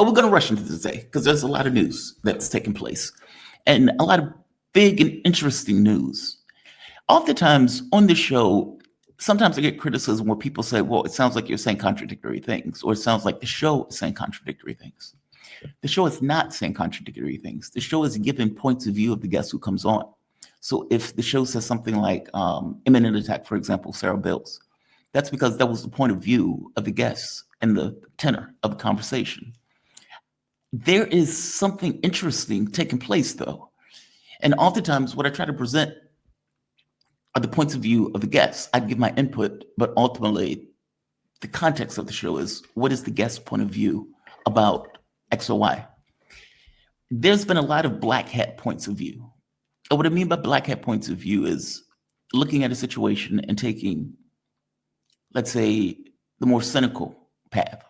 But we're going to rush into this today because there's a lot of news that's taking place and a lot of big and interesting news. Oftentimes on the show, sometimes I get criticism where people say, well, it sounds like you're saying contradictory things, or it sounds like the show is saying contradictory things. The show is not saying contradictory things. The show is giving points of view of the guest who comes on. So if the show says something like imminent attack, for example, Sarah Bills, that's because that was the point of view of the guests and the tenor of the conversation. There is something interesting taking place, though. And oftentimes what I try to present are the points of view of the guests. I give my input, but ultimately the context of the show is what is the guest's point of view about X or Y. There's been a lot of black hat points of view. And what I mean by black hat points of view is looking at a situation and taking, let's say, the more cynical path.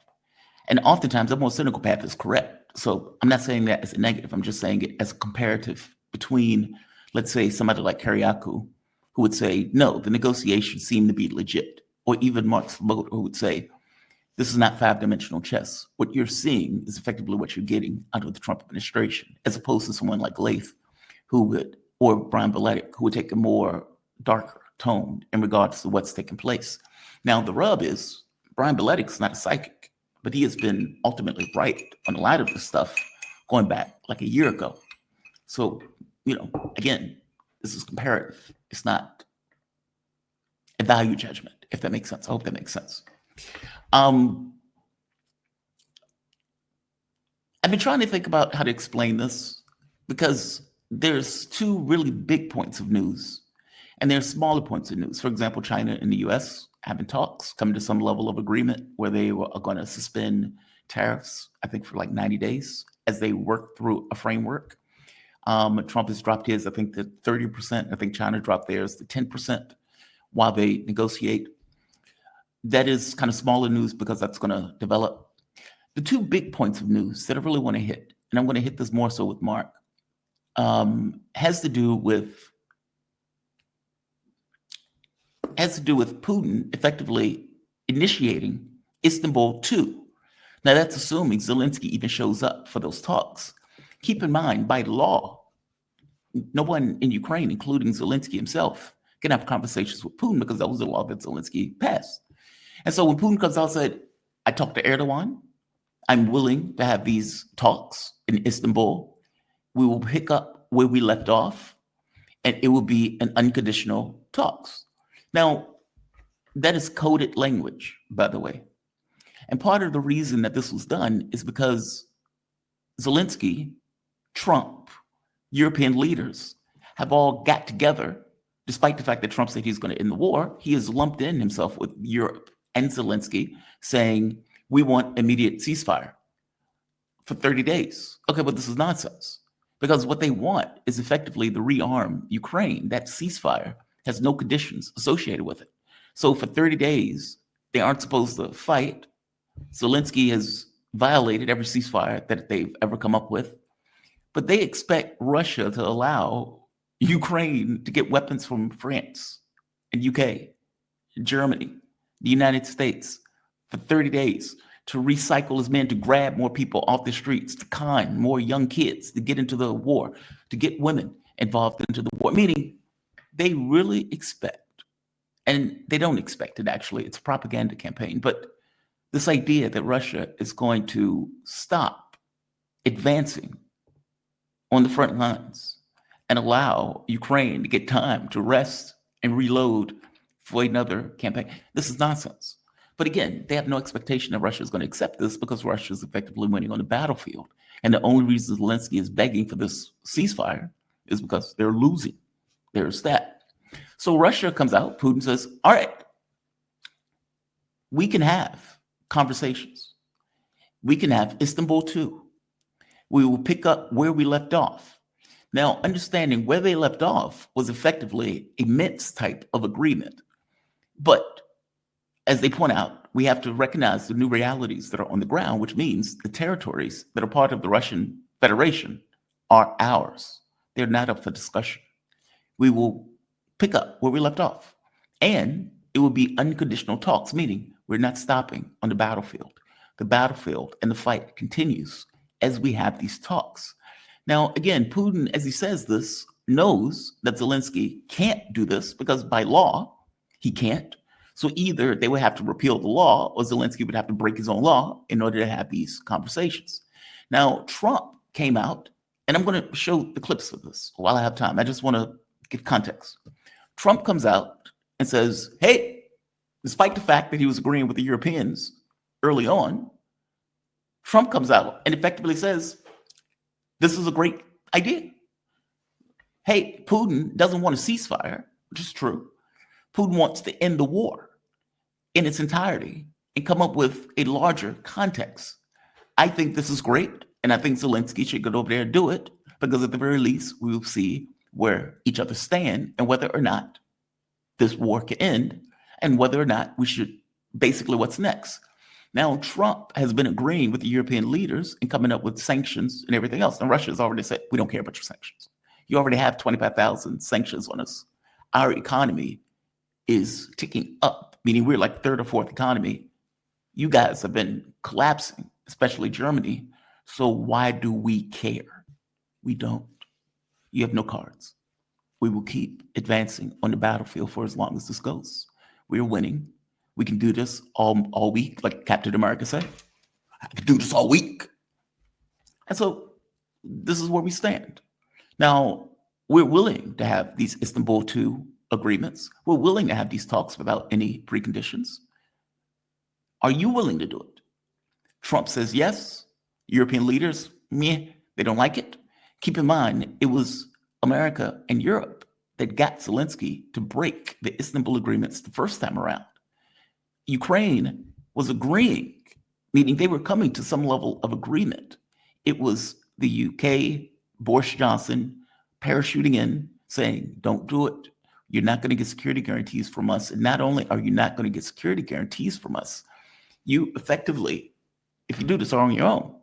And oftentimes the more cynical path is correct. So I'm not saying that as a negative. I'm just saying it as a comparative between, let's say, somebody like Kariakou, who would say, no, the negotiations seem to be legit. Or even Mark Slaughter, who would say, this is not five-dimensional chess. What you're seeing is effectively what you're getting out of the Trump administration, as opposed to someone like Lath, who would, or Brian Beletic, who would take a more darker tone in regards to what's taking place. Now, the rub is Brian Beletic's not a psychic, but he has been ultimately right on a lot of this stuff going back like a year ago. So, again, this is comparative. It's not a value judgment, if that makes sense. I hope that makes sense. I've been trying to think about how to explain this because there's two really big points of news and there's smaller points of news. For example, China and the US having talks, coming to some level of agreement where they are going to suspend tariffs, I think for like 90 days as they work through a framework. Trump has dropped his, I think, to 30%. I think China dropped theirs to 10% while they negotiate. That is kind of smaller news because that's going to develop. The two big points of news that I really want to hit, and I'm going to hit this more so with Mark, has to do with Putin effectively initiating Istanbul 2. Now that's assuming Zelensky even shows up for those talks. Keep in mind, by law, no one in Ukraine, including Zelensky himself, can have conversations with Putin because that was the law that Zelensky passed. And so when Putin comes out and said, I talked to Erdogan, I'm willing to have these talks in Istanbul. We will pick up where we left off, and it will be an unconditional talks. Now, that is coded language, by the way. And part of the reason that this was done is because Zelensky, Trump, European leaders have all got together, despite the fact that Trump said he's going to end the war. He has lumped in himself with Europe and Zelensky saying, we want immediate ceasefire for 30 days. Okay, but this is nonsense because what they want is effectively to rearm Ukraine. That ceasefire has no conditions associated with it. So for 30 days, they aren't supposed to fight. Zelensky has violated every ceasefire that they've ever come up with. But they expect Russia to allow Ukraine to get weapons from France and UK, Germany, the United States for 30 days to recycle his men, to grab more people off the streets, to con more young kids to get into the war, to get women involved into the war. Meaning they really expect, and they don't expect it actually, it's a propaganda campaign, but this idea that Russia is going to stop advancing on the front lines and allow Ukraine to get time to rest and reload for another campaign. This is nonsense. But again, they have no expectation that Russia is going to accept this because Russia is effectively winning on the battlefield. And the only reason Zelensky is begging for this ceasefire is because they're losing. There's that. So Russia comes out, Putin says, all right, we can have conversations. We can have Istanbul 2. We will pick up where we left off. Now, understanding where they left off was effectively a Minsk type of agreement. But as they point out, we have to recognize the new realities that are on the ground, which means the territories that are part of the Russian Federation are ours. They're not up for discussion. We will pick up where we left off. And it will be unconditional talks, meaning we're not stopping on the battlefield. the battlefield and the fight continues as we have these talks. Now, again, Putin, as he says this, knows that Zelensky can't do this because by law, he can't. So either they would have to repeal the law or Zelensky would have to break his own law in order to have these conversations. Now, Trump came out, and I'm going to show the clips of this while I have time. I just want to give context. Trump comes out and says, hey, despite the fact that he was agreeing with the Europeans early on, Trump comes out and effectively says, this is a great idea. Hey, Putin doesn't want a ceasefire, which is true. Putin wants to end the war in its entirety and come up with a larger context. I think this is great, and I think Zelensky should go over there and do it, because at the very least, we will see where each other stand and whether or not this war can end and whether or not we should, basically what's next. Now, Trump has been agreeing with the European leaders and coming up with sanctions and everything else. And Russia has already said, we don't care about your sanctions. You already have 25,000 sanctions on us. Our economy is ticking up, meaning we're like third or fourth economy. You guys have been collapsing, especially Germany. So why do we care? We don't. You have no cards. We will keep advancing on the battlefield for as long as this goes. We're winning. We can do this all week, like Captain America said. I can do this all week. And so this is where we stand. Now, we're willing to have these Istanbul II agreements. We're willing to have these talks without any preconditions. Are you willing to do it? Trump says yes. European leaders, meh, they don't like it. Keep in mind, it was America and Europe that got Zelensky to break the Istanbul agreements the first time around. Ukraine was agreeing, meaning they were coming to some level of agreement. It was the UK, Boris Johnson, parachuting in, saying, don't do it. You're not going to get security guarantees from us. And not only are you not going to get security guarantees from us, you effectively, if you do this, are on your own.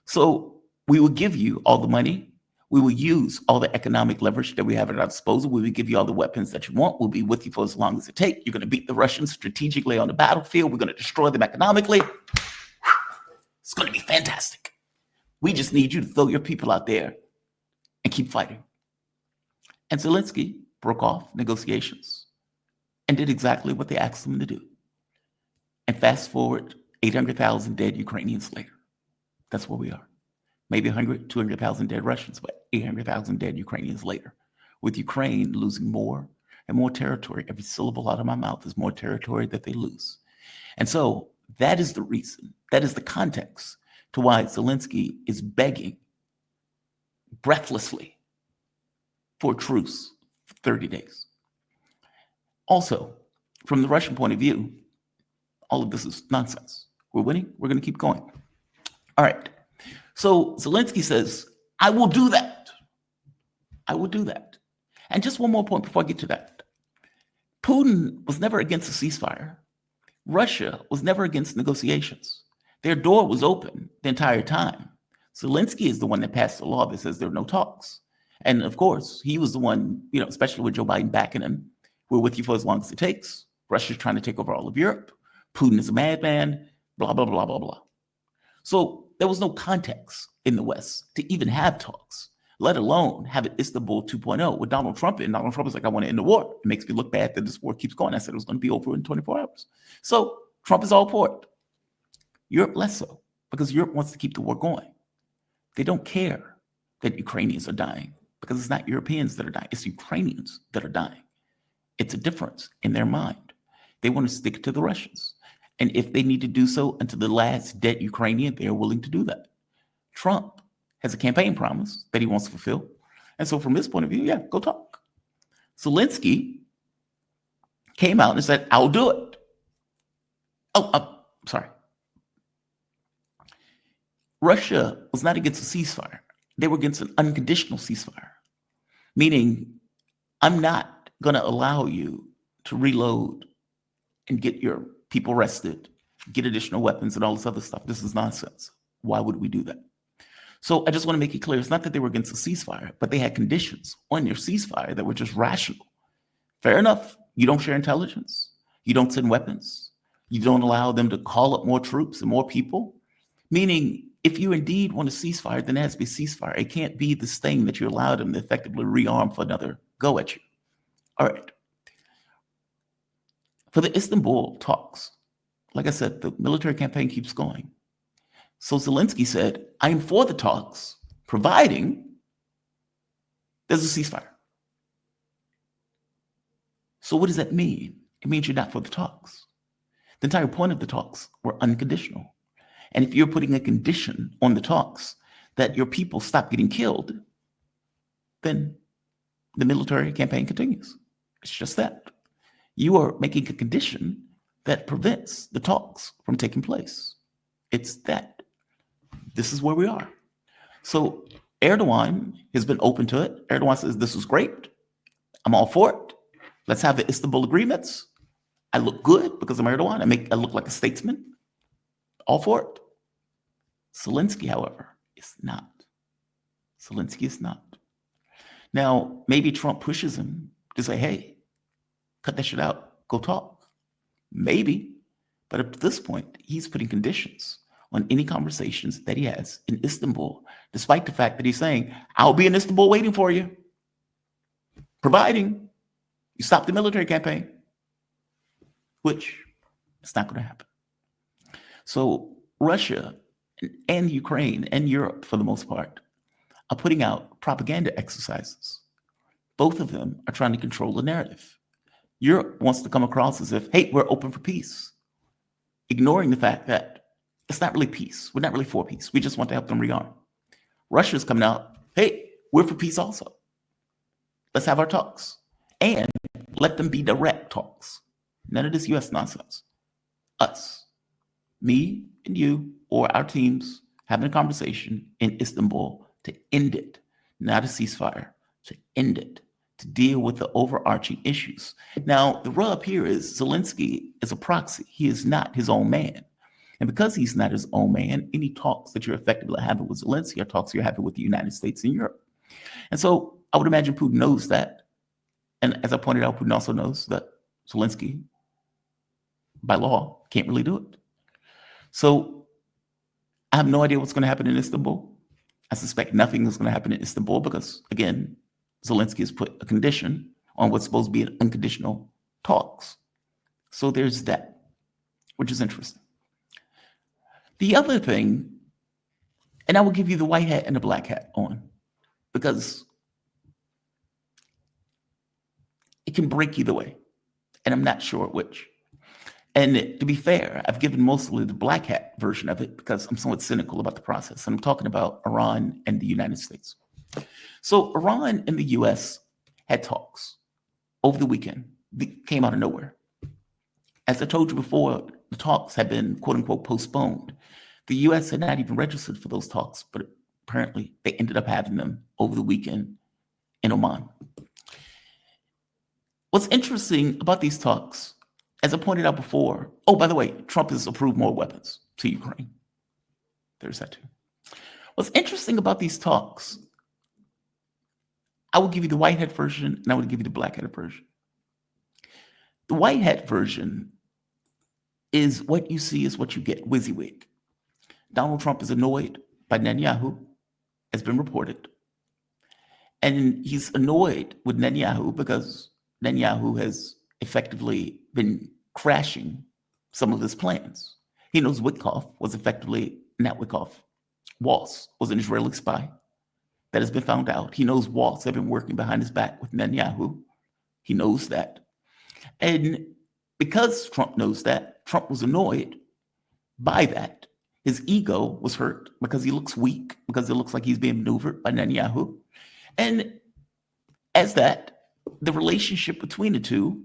So we will give you all the money. We will use all the economic leverage that we have at our disposal. We will give you all the weapons that you want. We'll be with you for as long as it takes. You're going to beat the Russians strategically on the battlefield. We're going to destroy them economically. It's going to be fantastic. We just need you to throw your people out there and keep fighting. And Zelensky broke off negotiations and did exactly what they asked him to do. And fast forward 800,000 dead Ukrainians later. That's where we are. Maybe 100, 200,000 dead Russians, but 800,000 dead Ukrainians later, with Ukraine losing more and more territory. Every syllable out of my mouth is more territory that they lose. And so that is the reason, that is the context to why Zelensky is begging breathlessly for a truce for 30 days. Also, from the Russian point of view, all of this is nonsense. We're winning. We're going to keep going. All right. So Zelensky says, I will do that. I will do that. And just one more point before I get to that. Putin was never against a ceasefire. Russia was never against negotiations. Their door was open the entire time. Zelensky is the one that passed the law that says there are no talks. And of course, he was the one, especially with Joe Biden backing him, we're with you for as long as it takes. Russia's trying to take over all of Europe. Putin is a madman, blah, blah, blah, blah, blah. So there was no context in the West to even have talks, let alone have it Istanbul 2.0 with Donald Trump. And Donald Trump is like, I want to end the war. It makes me look bad that this war keeps going. I said it was going to be over in 24 hours. So Trump is all for it. Europe less so, because Europe wants to keep the war going. They don't care that Ukrainians are dying, because it's not Europeans that are dying. It's Ukrainians that are dying. It's a difference in their mind. They want to stick to the Russians. And if they need to do so until the last dead Ukrainian, they are willing to do that. Trump has a campaign promise that he wants to fulfill. And so from his point of view, yeah, go talk. Zelensky came out and said, I'll do it. Sorry. Russia was not against a ceasefire. They were against an unconditional ceasefire, meaning I'm not going to allow you to reload and get your people rested, get additional weapons and all this other stuff. This is nonsense. Why would we do that? So I just want to make it clear. It's not that they were against a ceasefire, but they had conditions on your ceasefire that were just rational. Fair enough. You don't share intelligence. You don't send weapons. You don't allow them to call up more troops and more people. Meaning, if you indeed want a ceasefire, then it has to be a ceasefire. It can't be this thing that you allow them to effectively rearm for another go at you. All right. For the Istanbul talks, like I said, the military campaign keeps going. So Zelensky said, I'm for the talks, providing there's a ceasefire. So what does that mean? It means you're not for the talks. The entire point of the talks were unconditional. And if you're putting a condition on the talks that your people stop getting killed, then the military campaign continues. It's just that. You are making a condition that prevents the talks from taking place. It's that. This is where we are. So Erdogan has been open to it. Erdogan says, this is great. I'm all for it. Let's have the Istanbul agreements. I look good because I'm Erdogan. I look like a statesman. All for it. Zelensky, however, is not. Zelensky is not. Now, maybe Trump pushes him to say, hey, cut that shit out. Go talk. Maybe. But at this point, he's putting conditions on any conversations that he has in Istanbul, despite the fact that he's saying, I'll be in Istanbul waiting for you, providing you stop the military campaign, which is not going to happen. So Russia and Ukraine and Europe, for the most part, are putting out propaganda exercises. Both of them are trying to control the narrative. Europe wants to come across as if, hey, we're open for peace, ignoring the fact that it's not really peace. We're not really for peace. We just want to help them rearm. Russia's coming out, hey, we're for peace also. Let's have our talks. And let them be direct talks. None of this US nonsense. Us, me and you, or our teams having a conversation in Istanbul to end it, not a ceasefire, to end it, to deal with the overarching issues. Now, the rub here is Zelensky is a proxy. He is not his own man. And because he's not his own man, any talks that you're effectively having with Zelensky are talks you're having with the United States and Europe. And so I would imagine Putin knows that. And as I pointed out, Putin also knows that Zelensky, by law, can't really do it. So I have no idea what's going to happen in Istanbul. I suspect nothing is going to happen in Istanbul because, again, Zelensky has put a condition on what's supposed to be an unconditional talks. So there's that, which is interesting. The other thing, and I will give you the white hat and the black hat on, because it can break either way, and I'm not sure which. And to be fair, I've given mostly the black hat version of it because I'm somewhat cynical about the process. And I'm talking about Iran and the United States. So Iran and the US had talks over the weekend. They came out of nowhere. As I told you before, the talks had been, quote unquote, postponed. The US had not even registered for those talks, but apparently they ended up having them over the weekend in Oman. What's interesting about these talks, as I pointed out before, oh, by the way, Trump has approved more weapons to Ukraine. There's that too. What's interesting about these talks, I will give you the white hat version and I will give you the black hat version. The white hat version is what you see is what you get, WYSIWYG. Donald Trump is annoyed by Netanyahu, has been reported. And he's annoyed with Netanyahu because Netanyahu has effectively been crashing some of his plans. He knows Wickoff was effectively, not Wickoff, Waltz was an Israeli spy that has been found out. He knows Waltz had been working behind his back with Netanyahu. He knows that. And because Trump knows that, Trump was annoyed by that. His ego was hurt because he looks weak, because it looks like he's being maneuvered by Netanyahu. And as that, the relationship between the two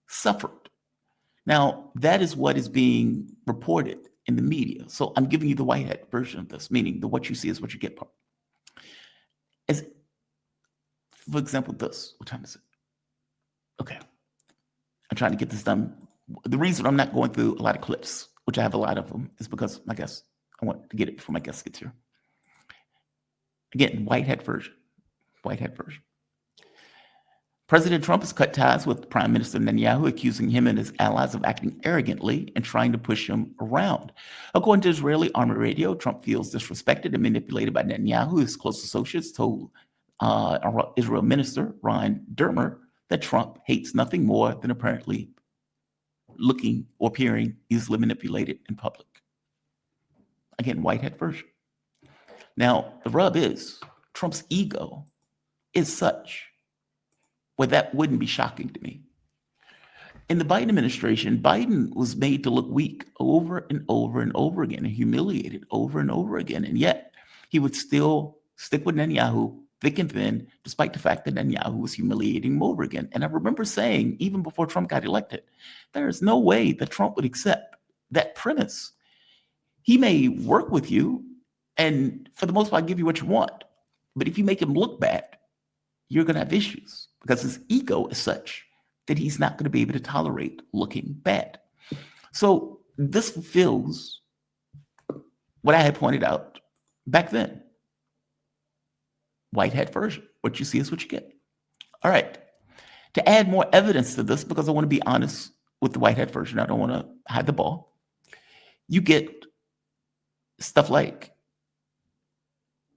suffered. Now, that is what is being reported in the media. So I'm giving you the white hat version of this, meaning the what you see is what you get part. As, for example, this. What time is it? Okay. I'm trying to get this done. The reason I'm not going through a lot of clips, which I have a lot of them, is because my guest, I want to get it before my guest gets here. Again, white hat version. White hat version. President Trump has cut ties with Prime Minister Netanyahu, accusing him and his allies of acting arrogantly and trying to push him around. According to Israeli Army radio, Trump feels disrespected and manipulated by Netanyahu. His close associates told Israel Minister Ryan Dermer that Trump hates nothing more than apparently looking or appearing easily manipulated in public. Again, white hat version. Now, the rub is Trump's ego is such where that wouldn't be shocking to me. In the Biden administration, Biden was made to look weak over and over and over again and humiliated over and over again. And yet he would still stick with Netanyahu thick and thin, despite the fact that Netanyahu was humiliating him over again. And I remember saying, even before Trump got elected, there is no way that Trump would accept that premise. He may work with you and for the most part give you what you want. But if you make him look bad, you're going to have issues because his ego is such that he's not going to be able to tolerate looking bad. So this fulfills what I had pointed out back then. White hat version. What you see is what you get. All right. To add more evidence to this, because I want to be honest with the white hat version, I don't want to hide the ball. You get stuff like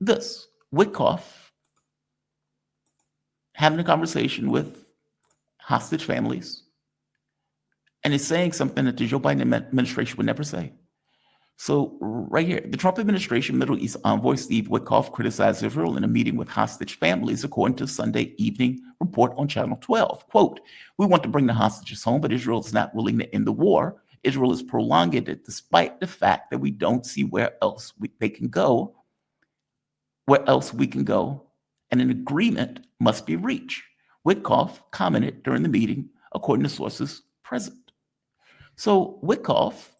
this. Wickoff having a conversation with hostage families and is saying something that the Joe Biden administration would never say. So right here, the Trump administration Middle East envoy Steve Wickoff criticized Israel in a meeting with hostage families, according to Sunday evening report on Channel 12. Quote, "We want to bring the hostages home, but Israel is not willing to end the war. Israel is prolonging it despite the fact that we don't see where else we can go, and an agreement must be reached." Wickoff commented during the meeting, according to sources present. So Wickoff,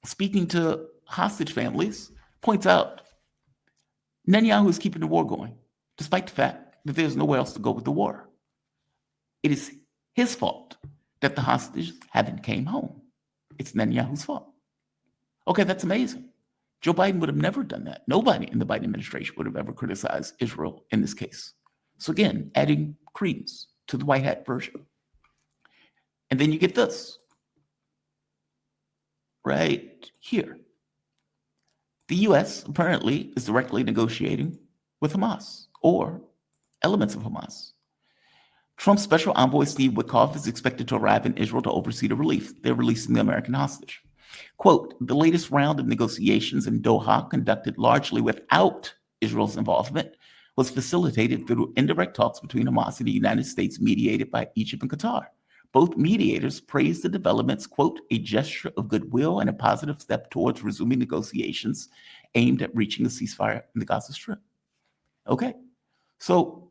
speaking to hostage families, points out Netanyahu is keeping the war going, despite the fact that there's nowhere else to go with the war. It is his fault that the hostages haven't came home. It's Netanyahu's fault. Okay, that's amazing. Joe Biden would have never done that. Nobody in the Biden administration would have ever criticized Israel in this case. So again, adding credence to the white hat version. And then you get this right here. The U.S. apparently is directly negotiating with Hamas or elements of Hamas. Trump's special envoy Steve Wickoff is expected to arrive in Israel to oversee the relief. They're releasing the American hostage. Quote, "The latest round of negotiations in Doha, conducted largely without Israel's involvement, was facilitated through indirect talks between Hamas and the United States, mediated by Egypt and Qatar. Both mediators praised the developments, quote, a gesture of goodwill and a positive step towards resuming negotiations aimed at reaching a ceasefire in the Gaza Strip." Okay, so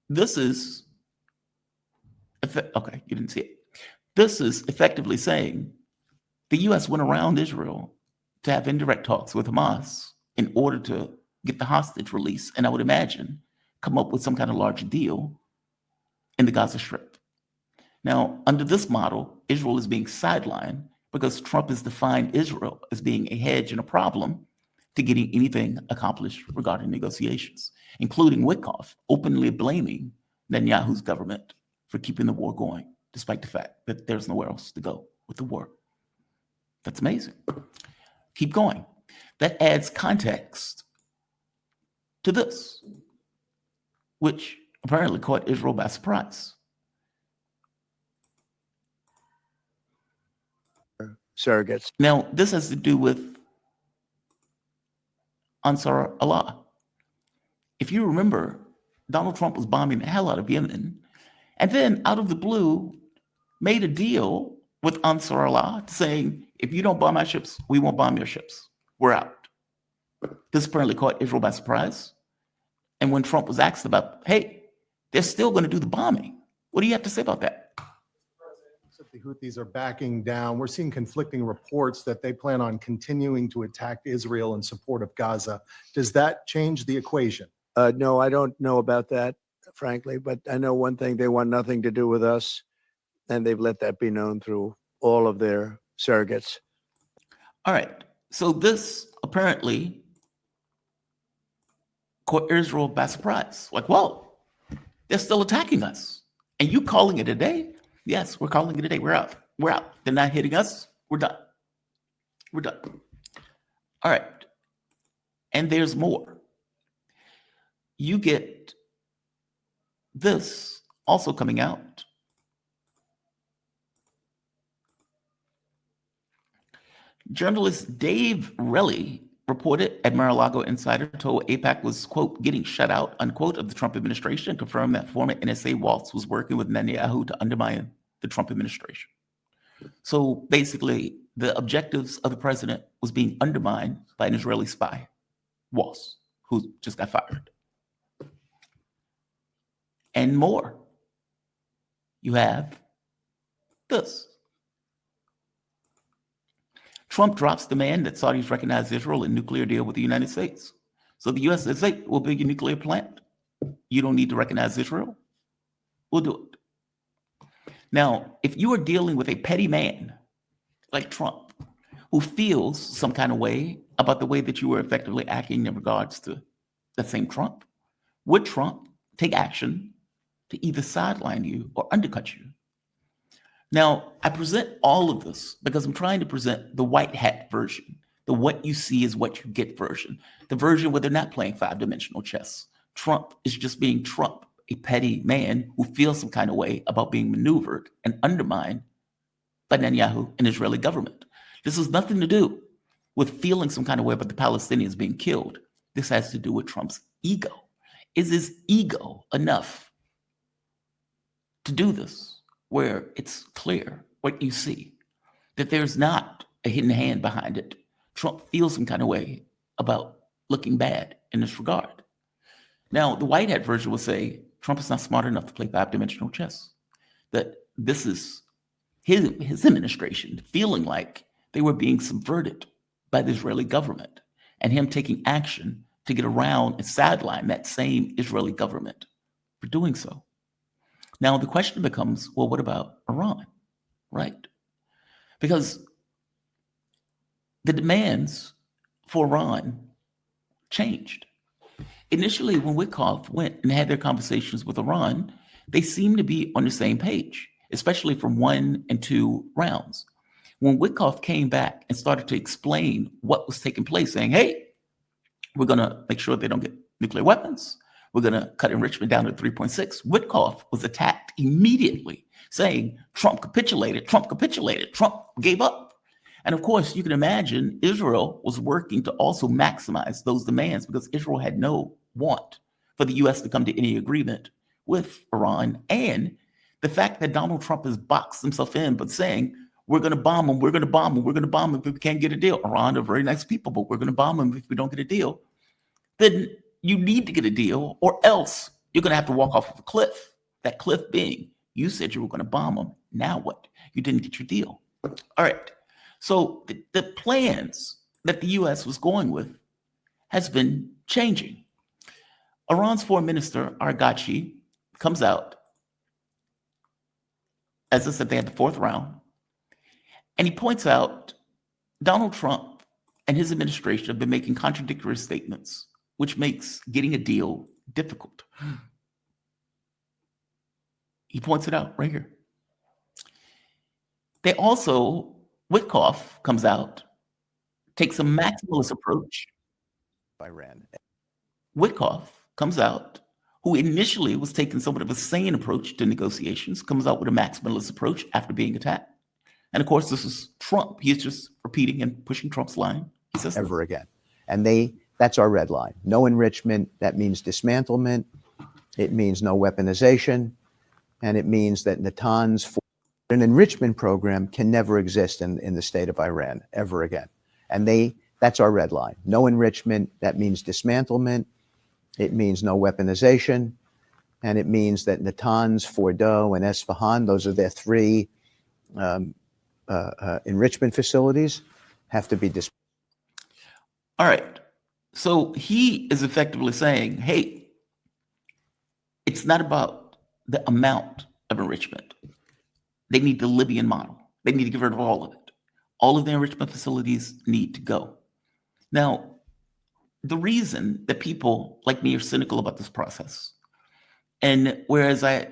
this is, okay, you didn't see it. This is effectively saying the U.S. went around Israel to have indirect talks with Hamas in order to get the hostage release, and I would imagine come up with some kind of larger deal in the Gaza Strip. Now, under this model, Israel is being sidelined because Trump has defined Israel as being a hedge and a problem to getting anything accomplished regarding negotiations, including Wickoff openly blaming Netanyahu's government for keeping the war going, despite the fact that there's nowhere else to go with the war. That's amazing. Keep going. That adds context to this, which apparently caught Israel by surprise. Surrogates. Now, this has to do with Ansar Allah. If you remember, Donald Trump was bombing the hell out of Yemen, and then out of the blue made a deal with Ansar Allah saying, if you don't bomb our ships, we won't bomb your ships. We're out. This apparently caught Israel by surprise. And when Trump was asked about, hey, they're still going to do the bombing, what do you have to say about that? The Houthis are backing down. We're seeing conflicting reports that they plan on continuing to attack Israel in support of Gaza. Does that change the equation? No, I don't know about that, frankly, but I know one thing: they want nothing to do with us, and they've let that be known through all of their surrogates. All right. So this apparently caught Israel by surprise. Like, whoa, they're still attacking us. And you calling it a day? Yes, we're calling it a day. We're out. We're out. They're not hitting us. We're done. We're done. All right. And there's more. You get this also coming out. Journalist Dave Relly reported at Mar-a-Lago Insider told AIPAC was, quote, getting shut out, unquote, of the Trump administration, and confirmed that former NSA Waltz was working with Netanyahu to undermine the Trump administration. So basically, the objectives of the president was being undermined by an Israeli spy, Waltz, who just got fired. And more. You have this. Trump drops demand that Saudis recognize Israel in nuclear deal with the United States. So the U.S. says, hey, we'll build a nuclear plant. You don't need to recognize Israel. We'll do it. Now, if you are dealing with a petty man like Trump, who feels some kind of way about the way that you were effectively acting in regards to that same Trump, would Trump take action to either sideline you or undercut you? Now, I present all of this because I'm trying to present the white hat version, the what you see is what you get version, the version where they're not playing five-dimensional chess. Trump is just being Trump, a petty man who feels some kind of way about being maneuvered and undermined by Netanyahu and Israeli government. This has nothing to do with feeling some kind of way about the Palestinians being killed. This has to do with Trump's ego. Is his ego enough to do this? Where it's clear what you see, that there's not a hidden hand behind it. Trump feels some kind of way about looking bad in this regard. Now, the white hat version will say Trump is not smart enough to play five-dimensional chess, that this is his administration feeling like they were being subverted by the Israeli government and him taking action to get around and sideline that same Israeli government for doing so. Now, the question becomes, well, what about Iran, right? Because the demands for Iran changed. Initially, when Wickoff went and had their conversations with Iran, they seemed to be on the same page, especially from 1 and 2 rounds. When Wickoff came back and started to explain what was taking place, saying, hey, we're going to make sure they don't get nuclear weapons. We're going to cut enrichment down to 3.6. Wickoff was attacked immediately, saying Trump capitulated, Trump gave up. And of course, you can imagine Israel was working to also maximize those demands because Israel had no want for the U.S. to come to any agreement with Iran. And the fact that Donald Trump has boxed himself in, but saying, we're going to bomb them, we're going to bomb them, we're going to bomb them if we can't get a deal. Iran are very nice people, but we're going to bomb them if we don't get a deal. Then you need to get a deal, or else you're going to have to walk off of a cliff. That cliff being, you said you were going to bomb them. Now what? You didn't get your deal. All right. So the plans that the U.S. was going with has been changing. Iran's foreign minister, Arghachi, comes out. As I said, they had the 4th round. And he points out Donald Trump and his administration have been making contradictory statements, which makes getting a deal difficult. He points it out right here. They also, Wickoff comes out, takes a maximalist approach. Iran. Wickoff comes out, who initially was taking somewhat of a sane approach to negotiations, comes out with a maximalist approach after being attacked. And of course, this is Trump. He's just repeating and pushing Trump's line. He says Ever again. And that's our red line. No enrichment. That means dismantlement. It means no weaponization. And it means that an enrichment program can never exist in the state of Iran ever again. And that's our red line. No enrichment. That means dismantlement. It means no weaponization. And it means that Natanz, Fordo, and Esfahan, those are their 3 enrichment facilities, have to be dismantled. all right. So he is effectively saying, hey, it's not about the amount of enrichment. They need the Libyan model. They need to get rid of all of it. All of the enrichment facilities need to go. Now, the reason that people like me are cynical about this process, and whereas I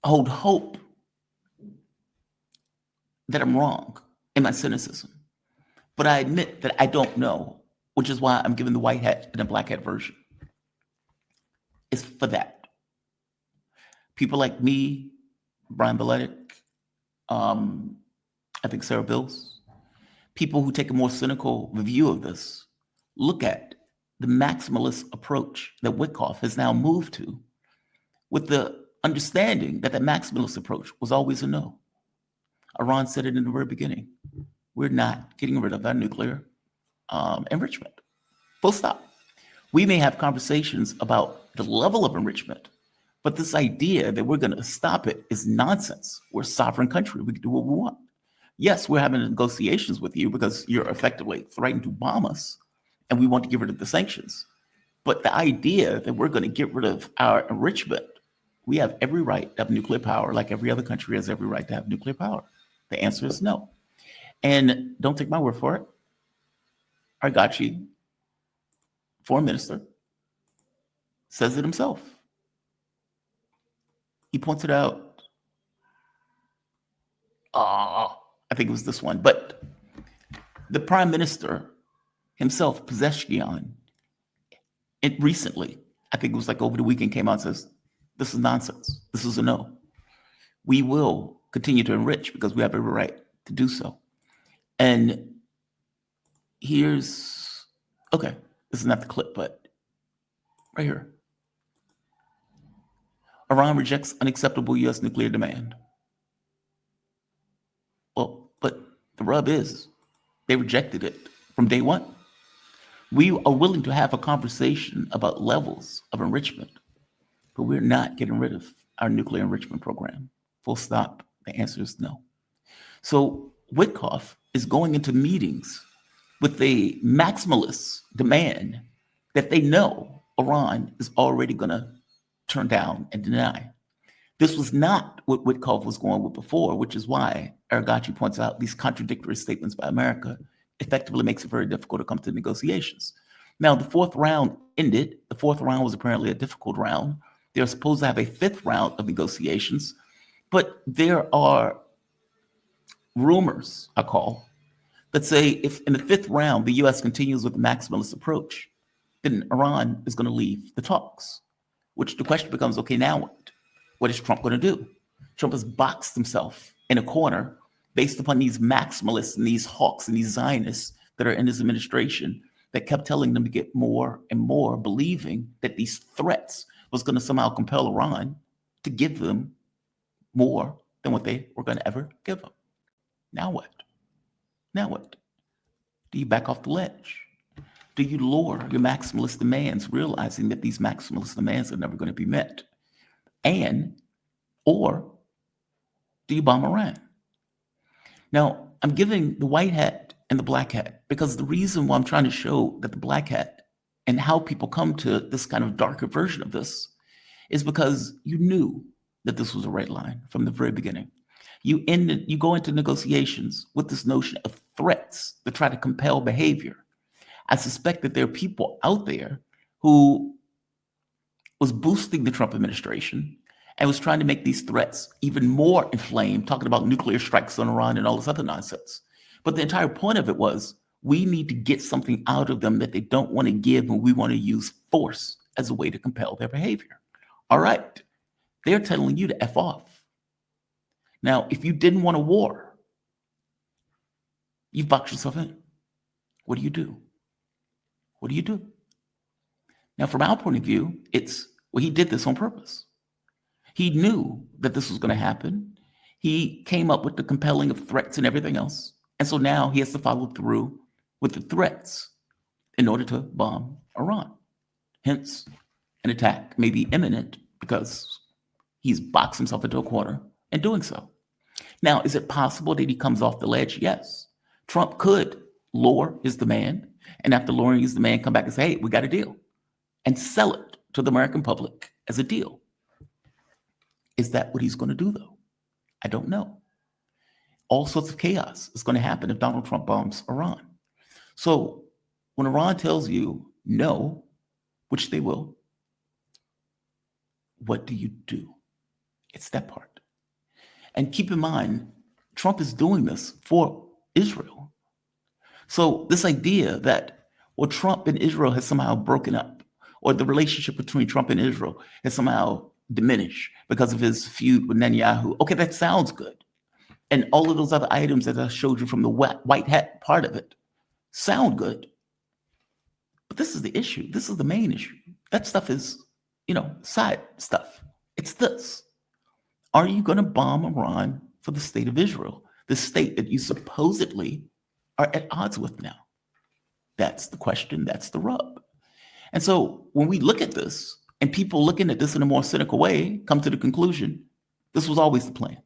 hold hope that I'm wrong in my cynicism. But I admit that I don't know, which is why I'm giving the white hat and the black hat version. It's for that. People like me, Brian Beletic, I think Sarah Bills, people who take a more cynical view of this, look at the maximalist approach that Wickoff has now moved to, with the understanding that that maximalist approach was always a no. Iran said it in the very beginning. We're not getting rid of our nuclear enrichment. Full stop. We may have conversations about the level of enrichment, but this idea that we're going to stop it is nonsense. We're a sovereign country. We can do what we want. Yes, we're having negotiations with you because you're effectively threatening to bomb us, and we want to get rid of the sanctions. But the idea that we're going to get rid of our enrichment, we have every right to have nuclear power, like every other country has every right to have nuclear power. The answer is no. And don't take my word for it. Argacci, foreign minister, says it himself. He pointed out, I think it was this one, but the prime minister himself, Pezeshkian, it recently, I think it was like over the weekend, came out and says, this is nonsense. This is a no. We will continue to enrich because we have every right to do so. And here's, okay, this is not the clip, but right here. Iran rejects unacceptable U.S. nuclear demand. Well, but the rub is they rejected it from day one. We are willing to have a conversation about levels of enrichment, but we're not getting rid of our nuclear enrichment program. Full stop. The answer is no. So Wickoff is going into meetings with a maximalist demand that they know Iran is already going to turn down and deny. This was not what Wickoff was going with before, which is why Argacci points out these contradictory statements by America effectively makes it very difficult to come to negotiations. Now, the fourth round ended. The fourth round was apparently a difficult round. They're supposed to have a fifth round of negotiations, but there are rumors, I call, that say if in the fifth round the U.S. continues with the maximalist approach, then Iran is going to leave the talks, which the question becomes, okay, now what? What is Trump going to do? Trump has boxed himself in a corner based upon these maximalists and these hawks and these Zionists that are in his administration that kept telling them to get more and more, believing that these threats was going to somehow compel Iran to give them more than what they were going to ever give them. Now what? Now what? Do you back off the ledge? Do you lower your maximalist demands, realizing that these maximalist demands are never going to be met? Or do you bomb Iran? Now, I'm giving the white hat and the black hat because the reason why I'm trying to show that the black hat and how people come to this kind of darker version of this is because you knew that this was a red line from the very beginning. You go into negotiations with this notion of threats that try to compel behavior. I suspect that there are people out there who was boosting the Trump administration and was trying to make these threats even more inflamed, talking about nuclear strikes on Iran and all this other nonsense. But the entire point of it was, we need to get something out of them that they don't want to give, and we want to use force as a way to compel their behavior. All right, they're telling you to F off. Now, if you didn't want a war, you've boxed yourself in. What do you do? What do you do? Now, from our point of view, it's, well, he did this on purpose. He knew that this was going to happen. He came up with the compelling of threats and everything else. And so now he has to follow through with the threats in order to bomb Iran. Hence, an attack may be imminent because he's boxed himself into a corner in doing so. Now, is it possible that he comes off the ledge? Yes. Trump could lower his demand, and after lowering his demand, come back and say, hey, we got a deal, and sell it to the American public as a deal. Is that what he's going to do, though? I don't know. All sorts of chaos is going to happen if Donald Trump bombs Iran. So when Iran tells you no, which they will, what do you do? It's that part. And keep in mind, Trump is doing this for Israel. So this idea that, well, Trump and Israel has somehow broken up, or the relationship between Trump and Israel has somehow diminished because of his feud with Netanyahu. Okay, that sounds good. And all of those other items that I showed you from the white hat part of it sound good. But this is the issue. This is the main issue. That stuff is, side stuff. It's this. Are you going to bomb Iran for the state of Israel, the state that you supposedly are at odds with now? That's the question. That's the rub. And so when we look at this, and people looking at this in a more cynical way come to the conclusion, this was always the plan.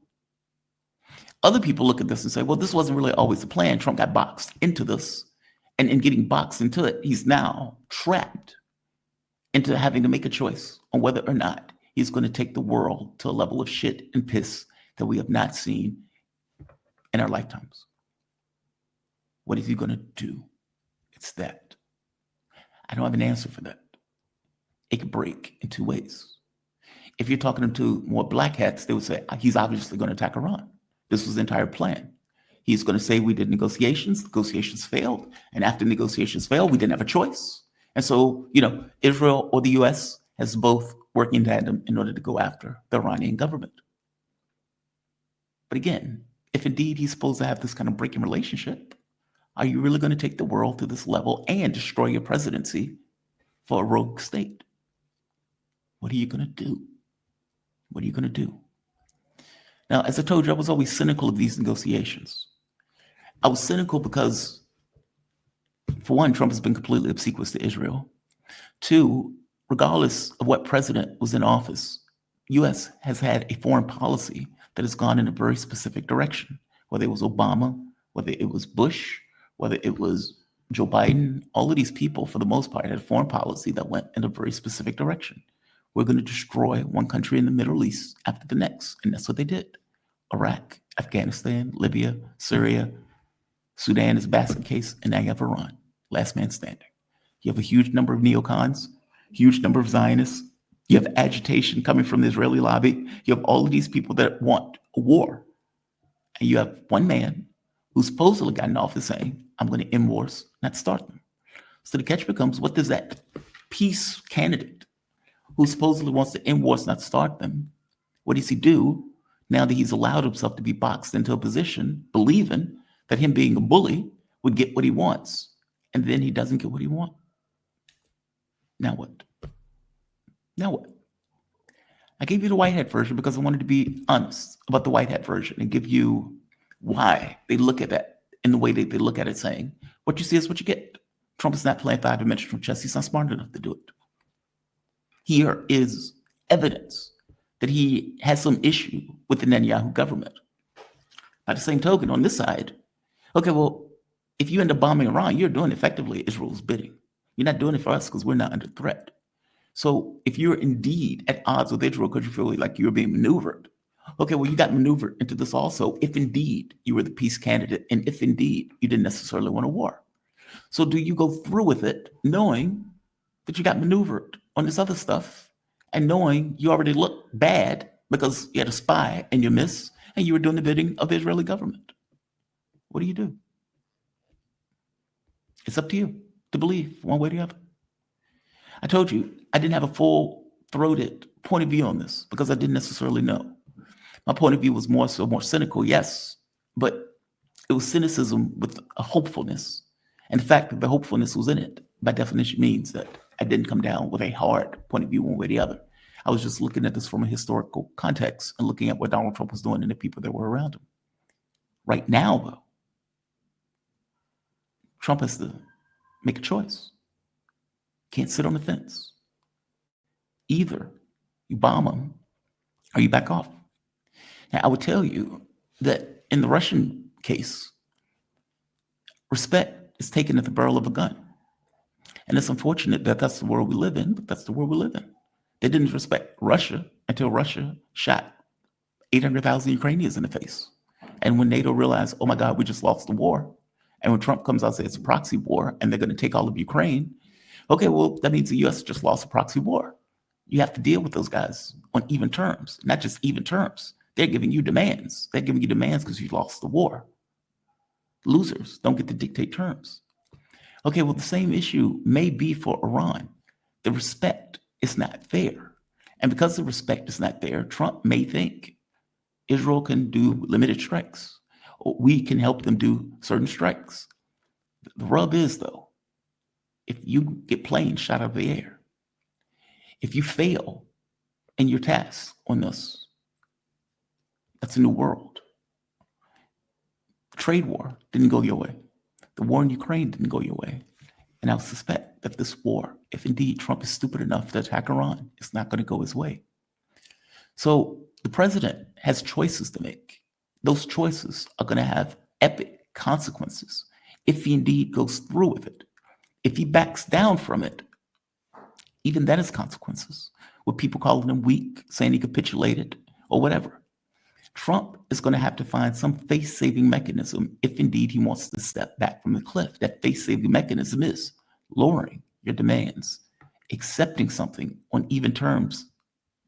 Other people look at this and say, well, this wasn't really always the plan. Trump got boxed into this. And in getting boxed into it, he's now trapped into having to make a choice on whether or not he's going to take the world to a level of shit and piss that we have not seen in our lifetimes. What is he going to do? It's that. I don't have an answer for that. It could break in two ways. If you're talking to more black hats, they would say, he's obviously going to attack Iran. This was the entire plan. He's going to say we did negotiations failed. And after negotiations failed, we didn't have a choice. And so, Israel or the US has both working in tandem in order to go after the Iranian government. But again, if indeed he's supposed to have this kind of breaking relationship, are you really going to take the world to this level and destroy your presidency for a rogue state? What are you going to do? What are you going to do? Now, as I told you, I was always cynical of these negotiations. I was cynical because, for one, Trump has been completely obsequious to Israel. Two, regardless of what president was in office, U.S. has had a foreign policy that has gone in a very specific direction, whether it was Obama, whether it was Bush, whether it was Joe Biden. All of these people, for the most part, had a foreign policy that went in a very specific direction. We're going to destroy one country in the Middle East after the next, and that's what they did. Iraq, Afghanistan, Libya, Syria, Sudan is a basket case, and now you have Iran, last man standing. You have a huge number of neocons, huge number of Zionists. You have agitation coming from the Israeli lobby. You have all of these people that want a war. And you have one man who supposedly got in office saying, I'm going to end wars, not start them. So the catch becomes, what does that peace candidate who supposedly wants to end wars, not start them, what does he do now that he's allowed himself to be boxed into a position, believing that him being a bully would get what he wants, and then he doesn't get what he wants? Now what? Now what? I gave you the white hat version because I wanted to be honest about the white hat version and give you why they look at that in the way they look at it, saying, what you see is what you get. Trump is not playing five-dimensional chess. He's not smart enough to do it. Here is evidence that he has some issue with the Netanyahu government. By the same token, on this side, okay, well, if you end up bombing Iran, you're doing effectively Israel's bidding. You're not doing it for us because we're not under threat. So if you're indeed at odds with Israel because you feel like you're being maneuvered, okay, well, you got maneuvered into this also if indeed you were the peace candidate and if indeed you didn't necessarily want a war. So do you go through with it knowing that you got maneuvered on this other stuff and knowing you already look bad because you had a spy and you miss and you were doing the bidding of the Israeli government? What do? It's up to you to believe one way or the other. I told you I didn't have a full-throated point of view on this because I didn't necessarily know. My point of view was more cynical, yes, but it was cynicism with a hopefulness. And the fact that the hopefulness was in it, by definition, means that I didn't come down with a hard point of view one way or the other. I was just looking at this from a historical context and looking at what Donald Trump was doing and the people that were around him. Right now, though, Trump has to make a choice. Can't sit on the fence. Either you bomb him or you back off. Now, I would tell you that in the Russian case, respect is taken at the barrel of a gun. And it's unfortunate that that's the world we live in, but that's the world we live in. They didn't respect Russia until Russia shot 800,000 Ukrainians in the face. And when NATO realized, oh my God, we just lost the war. And when Trump comes out and says it's a proxy war and they're going to take all of Ukraine, okay, well, that means the US just lost a proxy war. You have to deal with those guys on even terms, not just even terms. They're giving you demands. They're giving you demands because you lost the war. Losers don't get to dictate terms. Okay, well, the same issue may be for Iran. The respect is not there. And because the respect is not there, Trump may think Israel can do limited strikes. Or we can help them do certain strikes. The rub is, though, if you get planes shot out of the air, if you fail in your task on this, that's a new world. Trade war didn't go your way. The war in Ukraine didn't go your way. And I suspect that this war, if indeed Trump is stupid enough to attack Iran, it's not going to go his way. So the president has choices to make. Those choices are going to have epic consequences if he indeed goes through with it. If he backs down from it, even that has consequences, with people calling him weak, saying he capitulated, or whatever. Trump is going to have to find some face-saving mechanism if indeed he wants to step back from the cliff. That face-saving mechanism is lowering your demands, accepting something on even terms.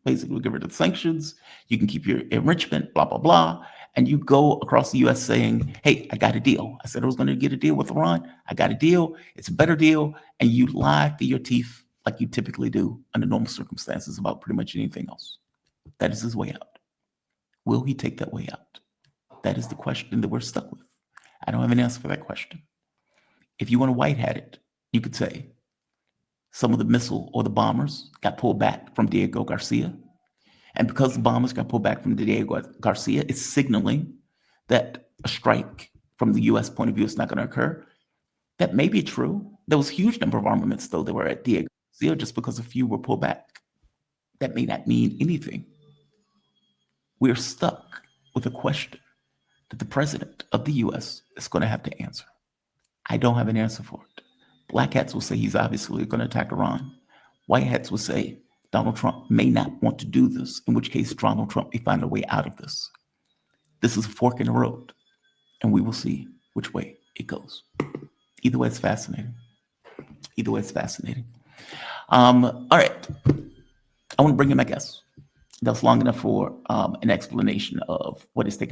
Basically, get rid of the sanctions, you can keep your enrichment, blah, blah, blah, and you go across the U.S. saying, hey, I got a deal. I said I was going to get a deal with Iran. I got a deal. It's a better deal. And you lie through your teeth like you typically do under normal circumstances about pretty much anything else. That is his way out. Will he take that way out? That is the question that we're stuck with. I don't have an answer for that question. If you want to white hat it, you could say some of the missile or the bombers got pulled back from Diego Garcia. And because the bombers got pulled back from Diego Garcia, it's signaling that a strike from the U.S. point of view is not going to occur. That may be true. There was a huge number of armaments, though, that were at Diego Garcia. Just because a few were pulled back, that may not mean anything. We're stuck with a question that the president of the U.S. is going to have to answer. I don't have an answer for it. Black hats will say he's obviously going to attack Iran. White hats will say Donald Trump may not want to do this, in which case Donald Trump may find a way out of this. This is a fork in the road, and we will see which way it goes. Either way, it's fascinating. Either way, it's fascinating. All right. I want to bring in my guest. That's long enough for an explanation of what is taking